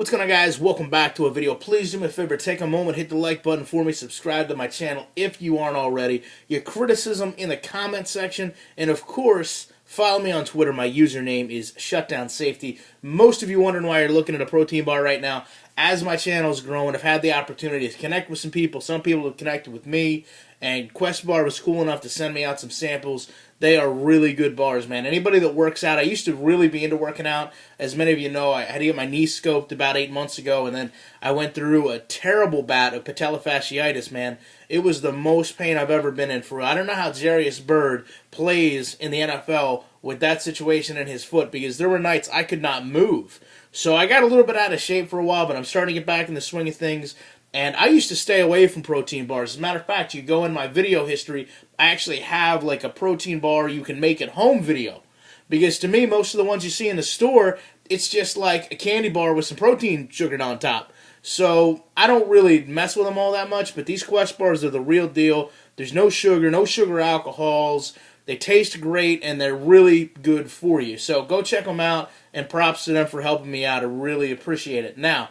What's going on, guys? Welcome back to a video. Please do me a favor, take a moment, hit the like button for me, subscribe to my channel if you aren't already, your criticism in the comment section, and of course, follow me on Twitter. My username is ShutdownSafety. Most of you wondering why you're looking at a protein bar right now. As my channel's growing, I've had the opportunity to connect with some people. Some people have connected with me, and Quest Bar was cool enough to send me out some samples. They are really good bars, man. Anybody that works out, I used to really be into working out. As many of you know, I had to get my knee scoped about 8 months ago, and then I went through a terrible bout of patellofasciitis, man. It was the most pain I've ever been in for. I don't know how Jarius Byrd plays in the NFL with that situation in his foot, because there were nights I could not move. So I got a little bit out of shape for a while, but I'm starting to get back in the swing of things. And I used to stay away from protein bars. As a matter of fact, you go in my video history, I actually have like a protein bar you can make at home video. Because to me, most of the ones you see in the store, it's just like a candy bar with some protein sugared on top. So I don't really mess with them all that much, but these Quest bars are the real deal. There's no sugar alcohols. They taste great, and they're really good for you. So go check them out, and props to them for helping me out. I really appreciate it. Now,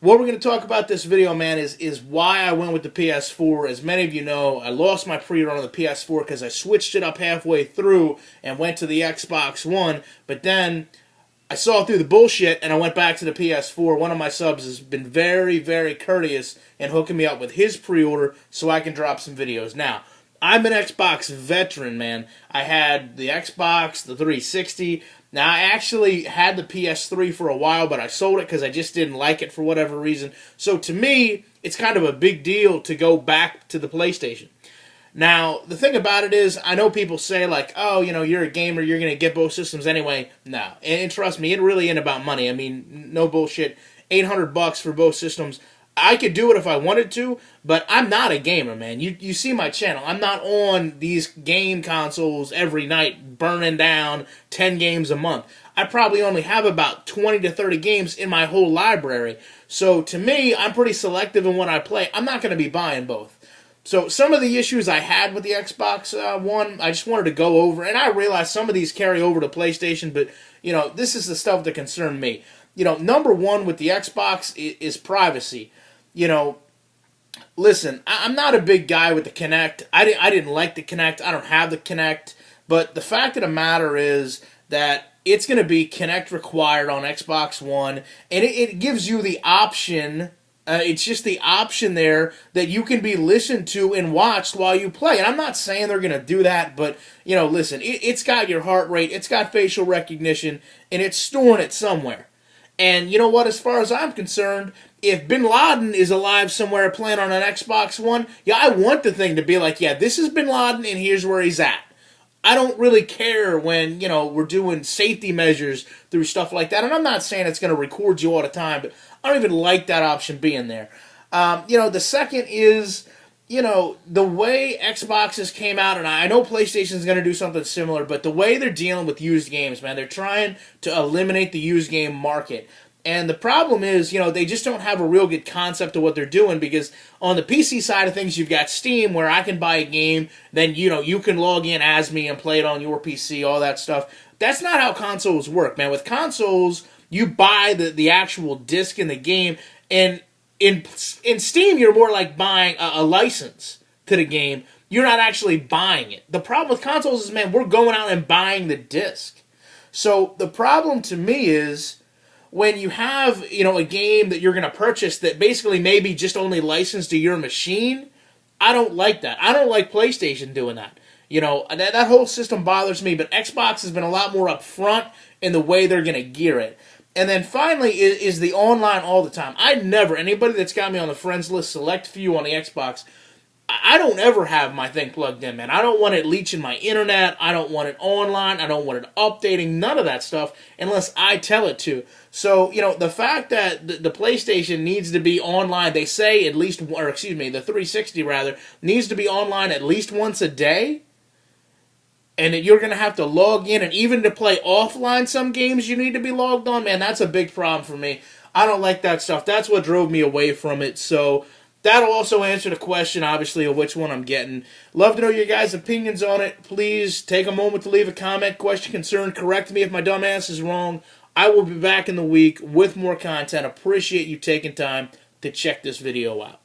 what we're going to talk about this video, man, is why I went with the PS4. As many of you know, I lost my pre-order on the PS4 because I switched it up halfway through and went to the Xbox One. But then I saw through the bullshit and I went back to the PS4. One of my subs has been very, very courteous in hooking me up with his pre-order so I can drop some videos. Now, I'm an Xbox veteran, man. I had the Xbox, the 360. Now, I actually had the PS3 for a while, but I sold it because I just didn't like it for whatever reason. So to me, it's kind of a big deal to go back to the PlayStation. Now, the thing about it is, I know people say like, oh, you know, you're a gamer, you're going to get both systems anyway. No, and trust me, it really ain't about money. I mean, no bullshit. $800 for both systems. I could do it if I wanted to, but I'm not a gamer, man. You see my channel. I'm not on these game consoles every night burning down 10 games a month. I probably only have about 20 to 30 games in my whole library. So to me, I'm pretty selective in what I play. I'm not going to be buying both. So some of the issues I had with the Xbox One, I just wanted to go over. And I realize some of these carry over to PlayStation, but, you know, this is the stuff that concerned me. You know, number one with the Xbox is privacy. You know, listen, I'm not a big guy with the Kinect. I didn't like the Kinect. I don't have the Kinect. But the fact of the matter is that it's going to be Kinect required on Xbox One. And it gives you the option, it's just the option there that you can be listened to and watched while you play. And I'm not saying they're going to do that, but, you know, listen, it's got your heart rate, it's got facial recognition, and it's storing it somewhere. And you know what, as far as I'm concerned, if Bin Laden is alive somewhere playing on an Xbox One, yeah, I want the thing to be like, yeah, this is Bin Laden and here's where he's at. I don't really care when, you know, we're doing safety measures through stuff like that. And I'm not saying it's going to record you all the time, but I don't even like that option being there. You know, the second is, you know, the way Xboxes came out, and I know PlayStation's going to do something similar, but the way they're dealing with used games, man, they're trying to eliminate the used game market. And the problem is, you know, they just don't have a real good concept of what they're doing, because on the PC side of things, you've got Steam, where I can buy a game, then, you know, you can log in as me and play it on your PC, all that stuff. That's not how consoles work, man. With consoles, you buy the actual disc in the game, and in Steam, you're more like buying a license to the game. You're not actually buying it. The problem with consoles is, man, we're going out and buying the disc. So the problem to me is, when you have, you know, a game that you're going to purchase that basically maybe just only licensed to your machine, I don't like that. I don't like PlayStation doing that. You know, that whole system bothers me, but Xbox has been a lot more upfront in the way they're going to gear it. And then finally is the online all the time. Anybody that's got me on the friends list, select few on the Xbox, I don't ever have my thing plugged in, man. I don't want it leeching my internet. I don't want it online. I don't want it updating. None of that stuff unless I tell it to. So, you know, the fact that the PlayStation needs to be online, they say at least, or excuse me, the 360 rather, needs to be online at least once a day, and that you're going to have to log in, and even to play offline some games you need to be logged on, man, that's a big problem for me. I don't like that stuff. That's what drove me away from it. So that'll also answer the question, obviously, of which one I'm getting. Love to know your guys' opinions on it. Please take a moment to leave a comment, question, concern, correct me if my dumb ass is wrong. I will be back in the week with more content. Appreciate you taking time to check this video out.